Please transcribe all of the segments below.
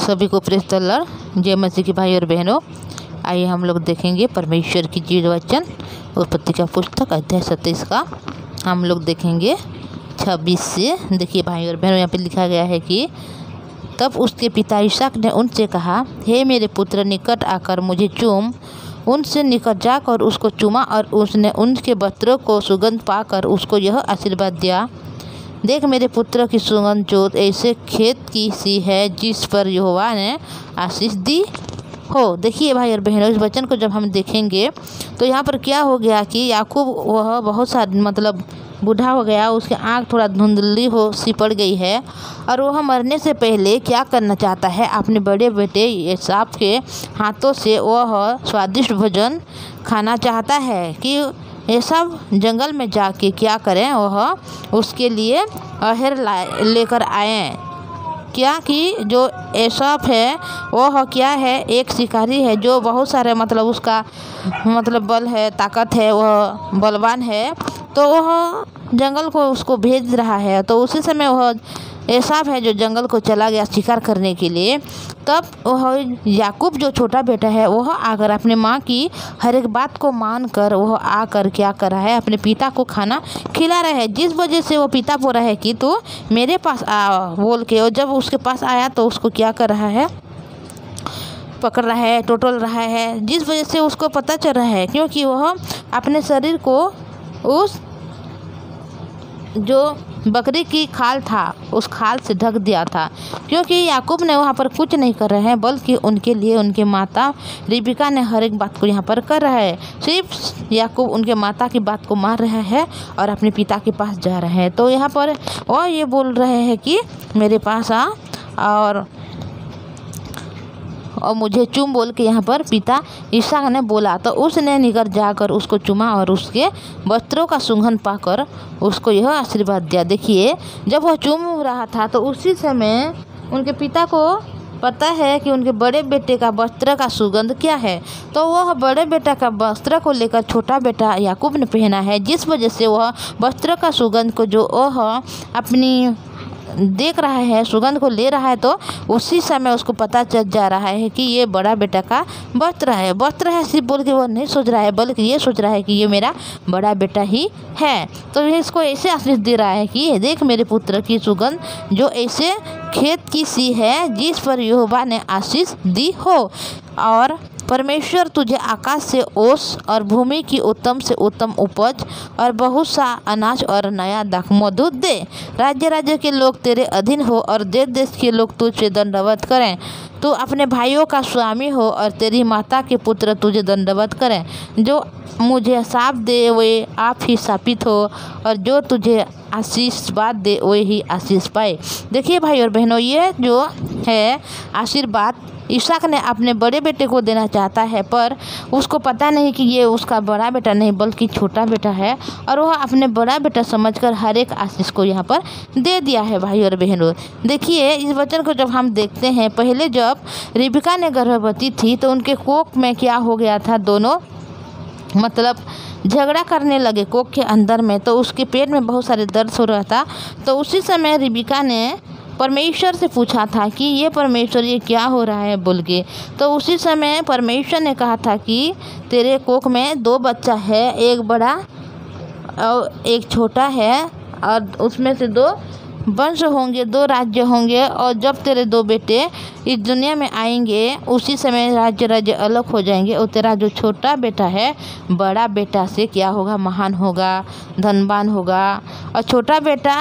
सभी को praise the Lord. जय मसीह के भाई और बहनों, आइए हम लोग देखेंगे परमेश्वर की जीव वचन उत्पत्ति का पुस्तक अध्याय 27 का हम लोग देखेंगे 26 से। देखिए भाई और बहनों, यहाँ पे लिखा गया है कि तब उसके पिता इसहाक ने उनसे कहा, हे मेरे पुत्र, निकट आकर मुझे चूम। उनसे निकट जाकर उसको चूमा और उसने उनके वस्त्रों को सुगंध पाकर उसको यह आशीर्वाद दिया, देख मेरे पुत्र की सुगंध जोत ऐसे खेत की सी है जिस पर यहोवा ने आशीष दी हो। देखिए भाई और बहनों, इस वचन को जब हम देखेंगे तो यहाँ पर क्या हो गया कि याकूब वह बहुत सा बूढ़ा हो गया, उसकी आँख थोड़ा धुंधली हो सी पड़ गई है और वह मरने से पहले क्या करना चाहता है, अपने बड़े बेटे एसाव के हाथों से वह स्वादिष्ट भोजन खाना चाहता है कि ये सब जंगल में जाके क्या करें, वह उसके लिए अहेर लेकर आए। क्या कि जो एसाव है वह क्या है, एक शिकारी है जो बहुत सारे उसका बल है, ताकत है, वह बलवान है, तो वह जंगल को उसको भेज रहा है। तो उसी समय वह एसाव है जो जंगल को चला गया शिकार करने के लिए। तब वह याकूब जो छोटा बेटा है वह आकर अपने माँ की हर एक बात को मान कर वह आकर क्या कर रहा है, अपने पिता को खाना खिला रहा है, जिस वजह से वो पिता बोल रहा है कि तू मेरे पास आ बोल के। और जब उसके पास आया तो उसको क्या कर रहा है, पकड़ रहा है, टोटल रहा है, जिस वजह से उसको पता चल रहा है क्योंकि वह अपने शरीर को उस जो बकरी की खाल था उस खाल से ढक दिया था, क्योंकि याकूब ने वहाँ पर कुछ नहीं कर रहे हैं, बल्कि उनके लिए उनके माता रिबिका ने हर एक बात को यहाँ पर कर रहा है। सिर्फ याकूब उनके माता की बात को मान रहा है और अपने पिता के पास जा रहे हैं। तो यहाँ पर वो ये बोल रहे हैं कि मेरे पास आ और मुझे चूम बोल के यहाँ पर पिता इसहाक ने बोला। तो उसने निकट जाकर उसको चूमा और उसके वस्त्रों का सुगंध पाकर उसको यह आशीर्वाद दिया। देखिए, जब वह चूम रहा था तो उसी समय उनके पिता को पता है कि उनके बड़े बेटे का वस्त्र का सुगंध क्या है, तो वह बड़े बेटा का वस्त्र को लेकर छोटा बेटा याकूब ने पहना है, जिस वजह से वह वस्त्र का सुगंध को जो वह अपनी देख रहा है, सुगंध को ले रहा है, तो उसी समय उसको पता चल जा रहा है कि ये बड़ा बेटा का वस्त्र है। वस्त्र है सिर्फ बोल के वो नहीं सोच रहा है, बल्कि ये सोच रहा है कि ये मेरा बड़ा बेटा ही है। तो इसको ऐसे आशीष दे रहा है कि देख मेरे पुत्र की सुगंध जो ऐसे खेत की सी है जिस पर यहोवा ने आशीष दी हो। और परमेश्वर तुझे आकाश से ओस और भूमि की उत्तम से उत्तम उपज और बहुत सा अनाज और नया दाखमधु दे। राज्य राज्य के लोग तेरे अधीन हो और देश देश के लोग तुझे दंडवत करें। तू अपने भाइयों का स्वामी हो और तेरी माता के पुत्र तुझे दंडवत करें। जो मुझे शाप दे वे आप ही शापित हो और जो तुझे आशीर्वाद दे वे ही आशीष पाए। देखिए भाई और बहनों, ये जो है आशीर्वाद इसहाक ने अपने बड़े बेटे को देना चाहता है, पर उसको पता नहीं कि ये उसका बड़ा बेटा नहीं बल्कि छोटा बेटा है, और वह अपने बड़ा बेटा समझकर हर एक आशीष को यहाँ पर दे दिया है। भाई और बहनों, देखिए इस वचन को जब हम देखते हैं, पहले जब रिबिका ने गर्भवती थी तो उनके कोख में क्या हो गया था, दोनों झगड़ा करने लगे कोख के अंदर में, तो उसके पेट में बहुत सारे दर्द हो रहा था। तो उसी समय रिबिका ने परमेश्वर से पूछा था कि ये परमेश्वर ये क्या हो रहा है बोल के। तो उसी समय परमेश्वर ने कहा था कि तेरे कोख में 2 बच्चा है, एक बड़ा और एक छोटा है, और उसमें से 2 वंश होंगे, 2 राज्य होंगे, और जब तेरे 2 बेटे इस दुनिया में आएंगे उसी समय राज्य राज्य अलग हो जाएंगे, और तेरा जो छोटा बेटा है बड़ा बेटा से क्या होगा, महान होगा, धनवान होगा, और छोटा बेटा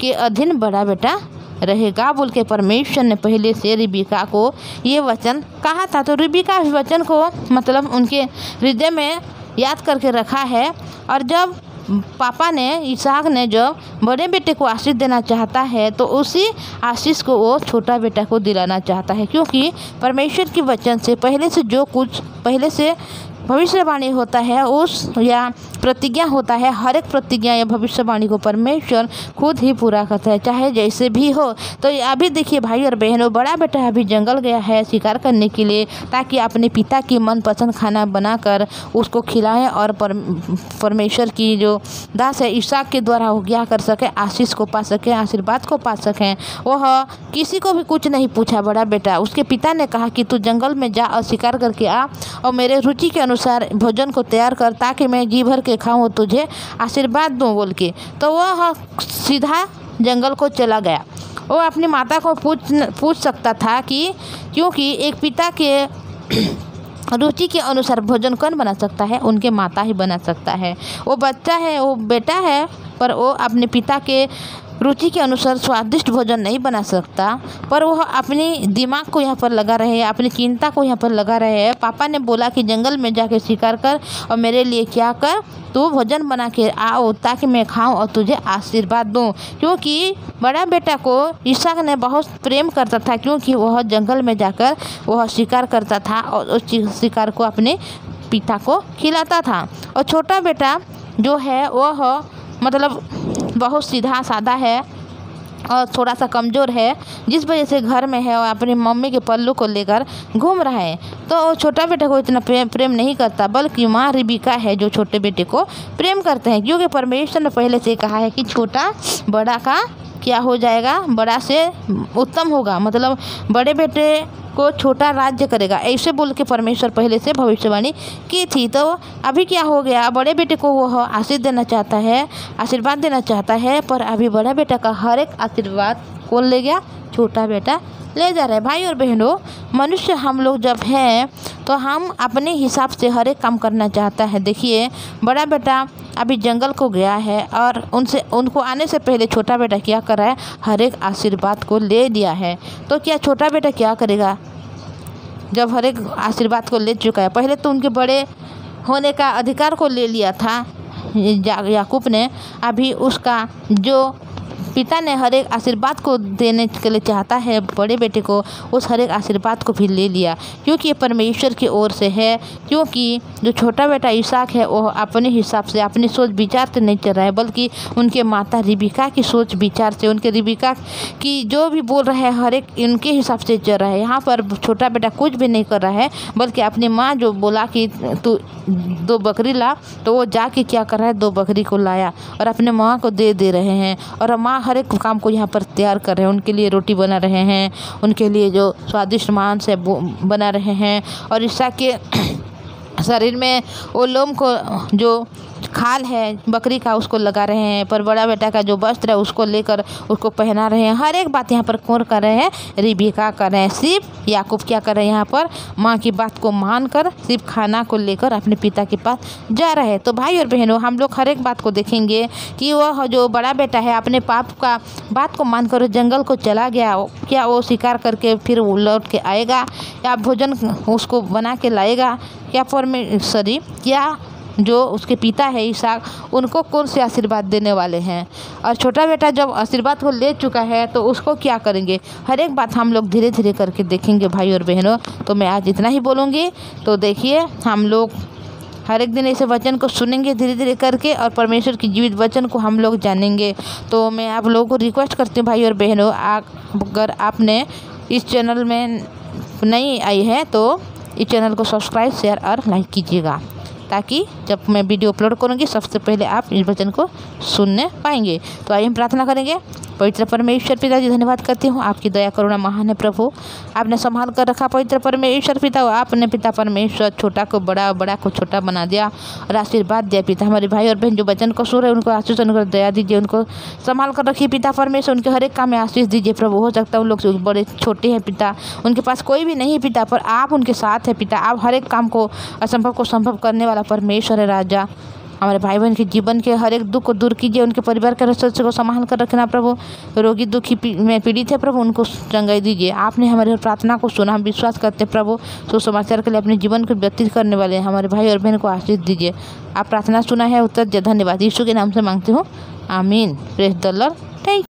के अधीन बड़ा बेटा रहेगा बोल के परमेश्वर ने पहले से रिबिका को ये वचन कहा था। तो रिबिका इस वचन को उनके हृदय में याद करके रखा है, और जब पापा ने इसहाक ने जब बड़े बेटे को आशीष देना चाहता है तो उसी आशीष को वो छोटा बेटा को दिलाना चाहता है, क्योंकि परमेश्वर के वचन से पहले से जो कुछ पहले से भविष्यवाणी होता है उस या प्रतिज्ञा होता है, हर एक प्रतिज्ञा या भविष्यवाणी को परमेश्वर खुद ही पूरा करता है, चाहे जैसे भी हो। तो अभी देखिए भाई और बहनों, बड़ा बेटा अभी जंगल गया है शिकार करने के लिए, ताकि अपने पिता की मनपसंद खाना बनाकर उसको खिलाएं और परमेश्वर की जो दास है इसहाक के द्वारा वो क्या कर सके, आशीष को पा सके, आशीर्वाद को पा सकें। वह किसी को भी कुछ नहीं पूछा बड़ा बेटा। उसके पिता ने कहा कि तू जंगल में जा और शिकार करके आ और मेरे रुचि के अनुसार भोजन को तैयार कर, ताकि मैं जी भर के खाऊं और तुझे आशीर्वाद दूं बोल के। तो वह सीधा जंगल को चला गया। वो अपनी माता को पूछ सकता था कि क्योंकि एक पिता के रुचि के अनुसार भोजन कौन बना सकता है, उनके माता ही बना सकता है। वो बच्चा है, वो बेटा है, पर वो अपने पिता के रुचि के अनुसार स्वादिष्ट भोजन नहीं बना सकता। पर वह अपनी दिमाग को यहाँ पर लगा रहे हैं, अपनी चिंता को यहाँ पर लगा रहे हैं। पापा ने बोला कि जंगल में जाके शिकार कर और मेरे लिए क्या कर, तू भोजन बना के आओ ताकि मैं खाऊं और तुझे आशीर्वाद दूं। क्योंकि बड़ा बेटा को इसहाक ने बहुत प्रेम करता था, क्योंकि वह जंगल में जाकर वह शिकार करता था और उस शिकार को अपने पिता को खिलाता था। और छोटा बेटा जो है वह मतलब बहुत सीधा साधा है और थोड़ा सा कमज़ोर है, जिस वजह से घर में है और अपनी मम्मी के पल्लू को लेकर घूम रहा है। तो छोटा बेटे को इतना प्रेम नहीं करता, बल्कि माँ रिबिका है जो छोटे बेटे को प्रेम करते हैं। क्योंकि परमेश्वर ने पहले से कहा है कि छोटा बड़ा का क्या हो जाएगा, बड़ा से उत्तम होगा, मतलब बड़े बेटे को छोटा राज्य करेगा, ऐसे बोल के परमेश्वर पहले से भविष्यवाणी की थी। तो अभी क्या हो गया, बड़े बेटे को वह आशीष देना चाहता है, आशीर्वाद देना चाहता है, पर अभी बड़ा बेटा का हर एक आशीर्वाद कौन ले गया, छोटा बेटा ले जा रहा है। भाई और बहनों, मनुष्य हम लोग जब हैं तो हम अपने हिसाब से हर एक काम करना चाहता है। देखिए बड़ा बेटा अभी जंगल को गया है और उनको आने से पहले छोटा बेटा क्या कर रहा है, हर एक आशीर्वाद को ले लिया है। तो क्या छोटा बेटा क्या करेगा जब हर एक आशीर्वाद को ले चुका है? पहले तो उनके बड़े होने का अधिकार को ले लिया था याकूब ने, अभी उसका जो पिता ने हर एक आशीर्वाद को देने के लिए चाहता है बड़े बेटे को, उस हर एक आशीर्वाद को भी ले लिया, क्योंकि ये परमेश्वर की ओर से है। क्योंकि जो छोटा बेटा इसहाक है वो अपने हिसाब से, अपनी सोच विचार से नहीं चल रहा है, बल्कि उनके माता रिबिका की सोच विचार से, उनके रिबिका की जो भी बोल रहा है हर एक उनके हिसाब से चल रहा है। यहाँ पर छोटा बेटा कुछ भी नहीं कर रहा है, बल्कि अपनी माँ जो बोला कि तू 2 बकरी ला, तो वो जाके क्या कर रहा है, 2 बकरी को लाया और अपने माँ को दे रहे हैं। और माँ हर एक काम को यहाँ पर तैयार कर रहे हैं, उनके लिए रोटी बना रहे हैं, उनके लिए जो स्वादिष्ट मांस है वो बना रहे हैं। और इसहाक के शरीर में वो लोम को जो खाल है बकरी का उसको लगा रहे हैं, पर बड़ा बेटा का जो वस्त्र है उसको लेकर उसको पहना रहे हैं। हर एक बात यहाँ पर कौन कर रहे हैं, रिबिका कर रहे हैं। सिर्फ याकूब क्या कर रहे हैं, यहाँ पर माँ की बात को मानकर सिर्फ खाना को लेकर अपने पिता के पास जा रहे हैं। तो भाई और बहनों, हम लोग हर एक बात को देखेंगे कि वह जो बड़ा बेटा है अपने पाप का बात को मानकर जंगल को चला गया, क्या वो शिकार करके फिर लौट के आएगा, या भोजन उसको बना के लाएगा, या परमेश्वरी क्या जो उसके पिता है इसहाक उनको कौन से आशीर्वाद देने वाले हैं। और छोटा बेटा जब आशीर्वाद को ले चुका है तो उसको क्या करेंगे, हर एक बात हम लोग धीरे धीरे करके देखेंगे भाई और बहनों। तो मैं आज इतना ही बोलूँगी। तो देखिए हम लोग हर एक दिन ऐसे वचन को सुनेंगे धीरे धीरे करके, और परमेश्वर की जीवित वचन को हम लोग जानेंगे। तो मैं आप लोगों को रिक्वेस्ट करती हूँ भाई और बहनों, अगर आपने इस चैनल में नहीं आई है तो इस चैनल को सब्सक्राइब, शेयर और लाइक कीजिएगा, ताकि जब मैं वीडियो अपलोड करूंगी सबसे पहले आप इस वचन को सुनने पाएंगे। तो आइए हम प्रार्थना करेंगे। पवित्र परमेश्वर पिताजी, धन्यवाद करती हूँ, आपकी दया करुणा महान है प्रभु, आपने संभाल कर रखा। पवित्र परमेश्वर पिता, आपने पिता परमेश्वर छोटा को बड़ा, बड़ा को छोटा बना दिया और आशीर्वाद दिया। पिता हमारे भाई और बहन जो वचन को सुन रहे उनको आशीष, उनको दया दीजिए, उनको संभाल कर रखिए पिता परमेश्वर, उनके हर एक काम में आशीष दीजिए प्रभु। हो सकता है उन लोग बड़े छोटे हैं पिता, उनके पास कोई भी नहीं है पिता, पर आप उनके साथ है पिता। आप हर एक काम को, असंभव को संभव करने वाला परमेश्वर है राजा। हमारे भाई बहन के जीवन के हर एक दुख को दूर कीजिए, उनके परिवार के सदस्य को संभाल कर रखना प्रभु। रोगी दुखी में पीड़ित है प्रभु, उनको चंगाई दीजिए। आपने हमारे प्रार्थना को सुना, हम विश्वास करते प्रभु। सुसमाचार के लिए अपने जीवन को व्यतीत करने वाले हमारे भाई और बहन को आशीष दीजिए। आप प्रार्थना सुना है, उत्तर दिया, धन्यवाद। यीशु के नाम से मांगती हूँ, आमीन। Praise the Lord. थैंक